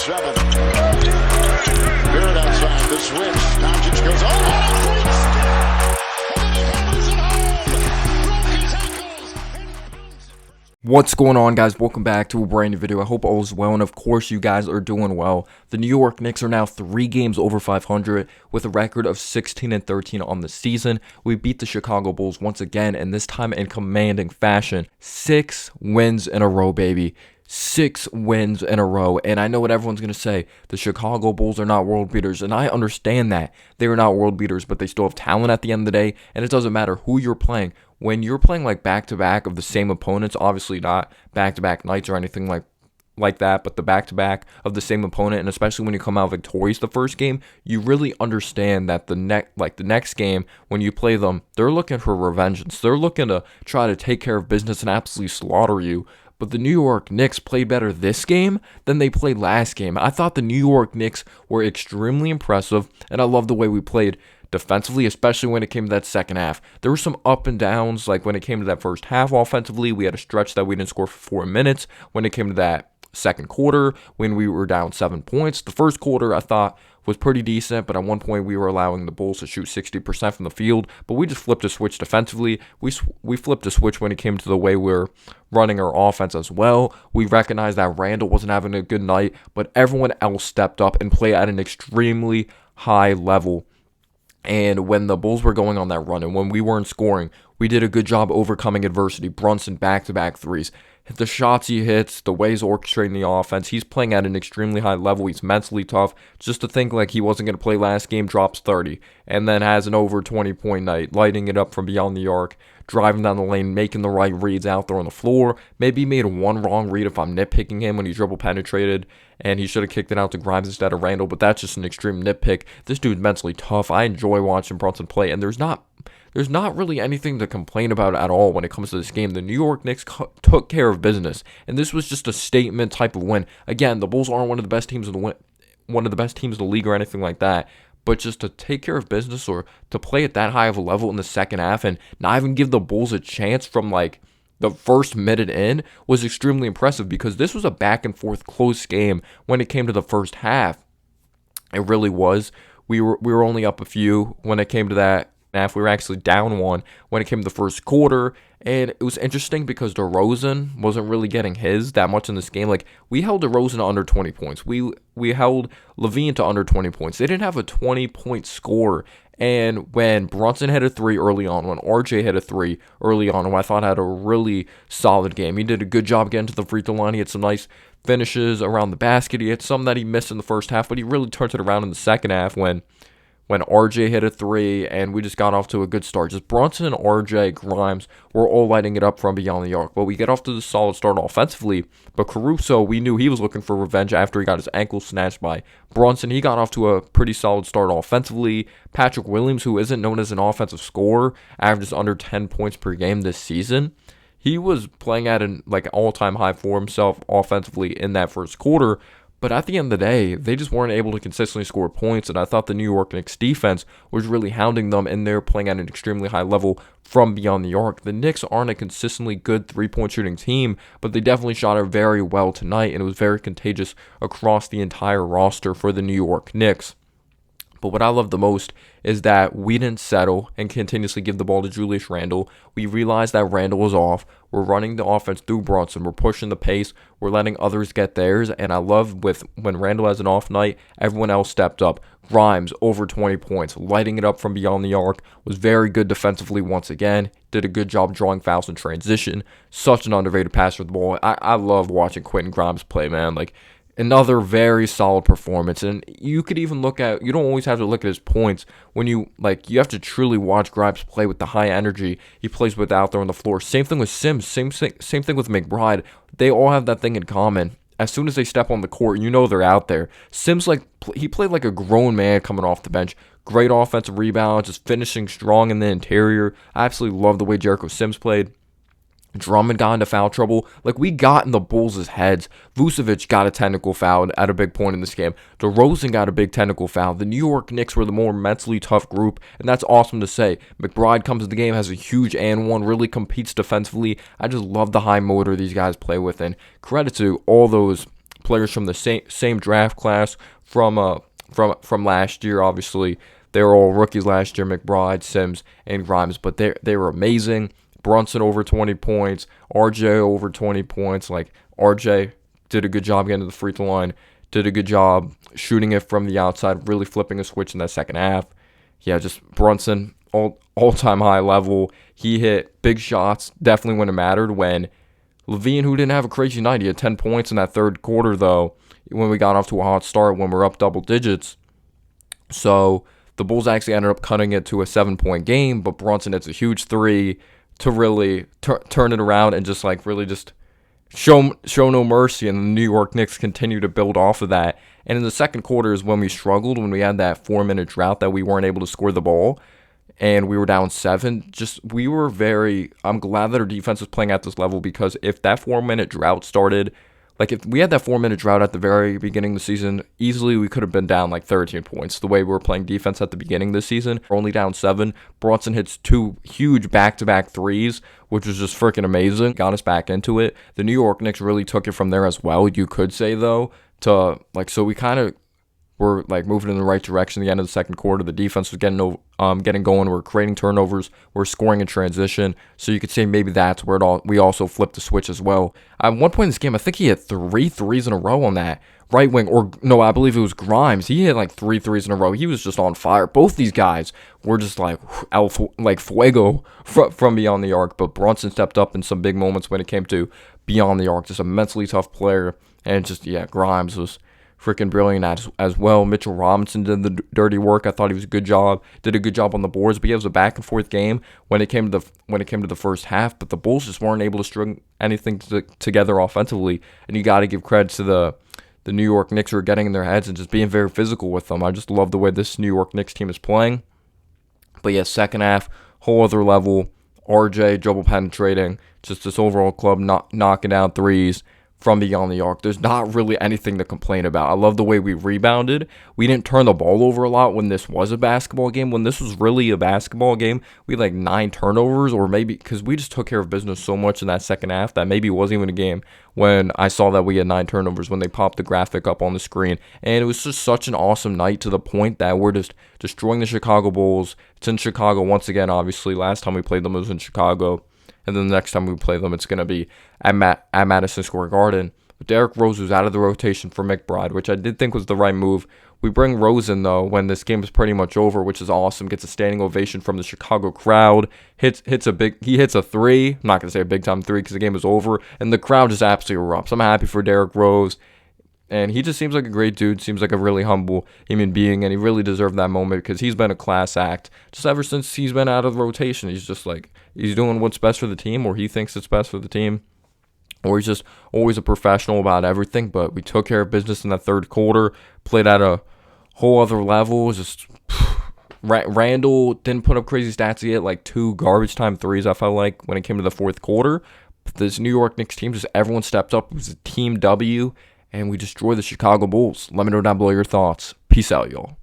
7. Barrett outside the switch. Doncic goes over. And then he hammers it home. Broke his ankles. What's going on, guys? Welcome back to a brand new video. I hope all is well, and of course you guys are doing well. The New York Knicks are now 3 games over 500 with a record of 16-13 on the season. We beat the Chicago Bulls once again, and this time in commanding fashion. 6 wins in a row, baby. 6 wins in a row, and I know what everyone's going to say. The Chicago Bulls are not world beaters, and I understand that. They are not world beaters, but they still have talent at the end of the day, and it doesn't matter who you're playing. When you're playing like back-to-back of the same opponents, obviously not back-to-back nights or anything like that, but the back-to-back of the same opponent, and especially when you come out victorious the first game, you really understand that the next game, when you play them, they're looking for revengeance. They're looking to try to take care of business and absolutely slaughter you. But the New York Knicks played better this game than they played last game. I thought the New York Knicks were extremely impressive, and I love the way we played defensively, especially when it came to that second half. There were some up and downs, like when it came to that first half offensively. We had a stretch that we didn't score for 4 minutes. When it came to that second quarter, when we were down 7 points. The first quarter, I thought, was pretty decent, but at one point we were allowing the Bulls to shoot 60% from the field, but we just flipped a switch defensively. We flipped a switch when it came to the way we're running our offense as well. We recognized that Randall wasn't having a good night, but everyone else stepped up and played at an extremely high level. And when the Bulls were going on that run and when we weren't scoring, we did a good job overcoming adversity. Brunson back-to-back threes. The shots he hits, the way he's orchestrating the offense, he's playing at an extremely high level. He's mentally tough. Just to think like he wasn't going to play last game, drops 30, and then has an over 20-point night, lighting it up from beyond the arc, driving down the lane, making the right reads out there on the floor. Maybe he made one wrong read if I'm nitpicking him when he dribble penetrated, and he should have kicked it out to Grimes instead of Randall, but that's just an extreme nitpick. This dude's mentally tough. I enjoy watching Brunson play, and there's not really anything to complain about at all when it comes to this game. The New York Knicks took care of business, and this was just a statement type of win. Again, the Bulls aren't one of the best teams in the league or anything like that, but just to take care of business or to play at that high of a level in the second half and not even give the Bulls a chance from like the first minute in was extremely impressive, because this was a back and forth close game when it came to the first half. It really was. We were only up a few when it came to that half. We were actually down 1 when it came to the first quarter, and it was interesting because DeRozan wasn't really getting his that much in this game. Like, we held DeRozan to under 20 points. We held Levine to under 20 points. They didn't have a 20-point score. And when Brunson hit a 3 early on, when RJ hit a 3 early on, who I thought had a really solid game, he did a good job getting to the free throw line. He had some nice finishes around the basket. He had some that he missed in the first half, but he really turned it around in the second half when RJ hit a 3, and we just got off to a good start. Just Brunson and RJ, Grimes were all lighting it up from beyond the arc. But we get off to the solid start offensively. But Caruso, we knew he was looking for revenge after he got his ankle snatched by Brunson. He got off to a pretty solid start offensively. Patrick Williams, who isn't known as an offensive scorer, averages under 10 points per game this season. He was playing at an all-time high for himself offensively in that first quarter. But at the end of the day, they just weren't able to consistently score points, and I thought the New York Knicks defense was really hounding them, and they're playing at an extremely high level from beyond the arc. The Knicks aren't a consistently good three-point shooting team, but they definitely shot it very well tonight, and it was very contagious across the entire roster for the New York Knicks. But what I love the most is that we didn't settle and continuously give the ball to Julius Randle. We realized that Randle was off. We're running the offense through Brunson. We're pushing the pace. We're letting others get theirs. And I love when Randle has an off night, everyone else stepped up. Grimes, over 20 points, lighting it up from beyond the arc, was very good defensively once again. Did a good job drawing fouls in transition. Such an underrated passer of the ball. I love watching Quentin Grimes play, man. Another very solid performance, and you could even you don't always have to look at his points when you have to truly watch Grimes play with the high energy he plays with out there on the floor. Same thing with Sims, same thing with McBride. They all have that thing in common. As soon as they step on the court, you know they're out there. Sims, he played like a grown man coming off the bench. Great offensive rebound, just finishing strong in the interior. I absolutely love the way Jericho Sims played. Drummond got into foul trouble. We got in the Bulls' heads. Vucevic got a technical foul at a big point in this game. DeRozan got a big technical foul. The New York Knicks were the more mentally tough group, and that's awesome to say. McBride comes to the game, has a huge and one, really competes defensively. I just love the high motor these guys play with, and credit to all those players from the same draft class from last year. Obviously, they were all rookies last year: McBride, Sims, and Grimes. But they were amazing. Brunson over 20 points, RJ over 20 points. Like, RJ did a good job getting to the free throw line. Did a good job shooting it from the outside, really flipping a switch in that second half. Yeah, just Brunson, all-time high level. He hit big shots, definitely when it mattered. When Levine, who didn't have a crazy night, he had 10 points in that third quarter, though, when we got off to a hot start, when we're up double digits. So the Bulls actually ended up cutting it to a 7-point game, but Brunson hits a huge three to really turn it around and just like really just show no mercy, and the New York Knicks continue to build off of that. And in the second quarter is when we struggled, when we had that 4-minute drought that we weren't able to score the ball, and we were down 7. I'm glad that our defense was playing at this level, because if that 4-minute drought started, like if we had that 4-minute drought at the very beginning of the season, easily we could have been down like 13 points. The way we were playing defense at the beginning of the season, we're only down 7. Brunson hits 2 huge back-to-back threes, which was just freaking amazing. Got us back into it. The New York Knicks really took it from there as well, you could say, though. So we kind of were like moving in the right direction at the end of the second quarter. The defense was getting going. We're creating turnovers. We're scoring in transition. So you could say maybe that's where we also flipped the switch as well. At one point in this game, I think he hit 3 threes in a row on that right wing. Or no, I believe it was Grimes. He hit like 3 threes in a row. He was just on fire. Both these guys were just like fuego from beyond the arc. But Brunson stepped up in some big moments when it came to beyond the arc. Just a mentally tough player. And just, yeah, Grimes was freaking brilliant as well. Mitchell Robinson did the dirty work. I thought he was did a good job on the boards, but it was a back and forth game when it came to the first half. But the Bulls just weren't able to string anything together offensively, and you got to give credit to the New York Knicks who are getting in their heads and just being very physical with them. I just love the way this New York Knicks team is playing. But yeah, second half, whole other level. RJ dribble penetrating, just this overall club knocking down threes from beyond the arc. There's not really anything to complain about. I love the way we rebounded. We didn't turn the ball over a lot when this was a basketball game. When this was really a basketball game, we had like 9 turnovers, or maybe because we just took care of business so much in that second half that maybe it wasn't even a game when I saw that we had 9 turnovers when they popped the graphic up on the screen. And it was just such an awesome night, to the point that we're just destroying the Chicago Bulls. It's in Chicago once again, obviously. Last time we played them was in Chicago. And then the next time we play them, it's going to be at Madison Square Garden. But Derrick Rose was out of the rotation for McBride, which I did think was the right move. We bring Rose in, though, when this game is pretty much over, which is awesome. Gets a standing ovation from the Chicago crowd. He hits a 3. I'm not going to say a big-time 3 because the game is over. And the crowd just absolutely erupts. I'm happy for Derrick Rose. And he just seems like a great dude, seems like a really humble human being, and he really deserved that moment because he's been a class act just ever since he's been out of the rotation. He's just like, he's doing what's best for the team, or he thinks it's best for the team, or he's just always a professional about everything. But we took care of business in that third quarter, played at a whole other level. Just Randall didn't put up crazy stats. He hit like 2 garbage time threes, I felt like, when it came to the fourth quarter. But this New York Knicks team, just everyone stepped up. It was a team W. And we destroy the Chicago Bulls. Let me know down below your thoughts. Peace out, y'all.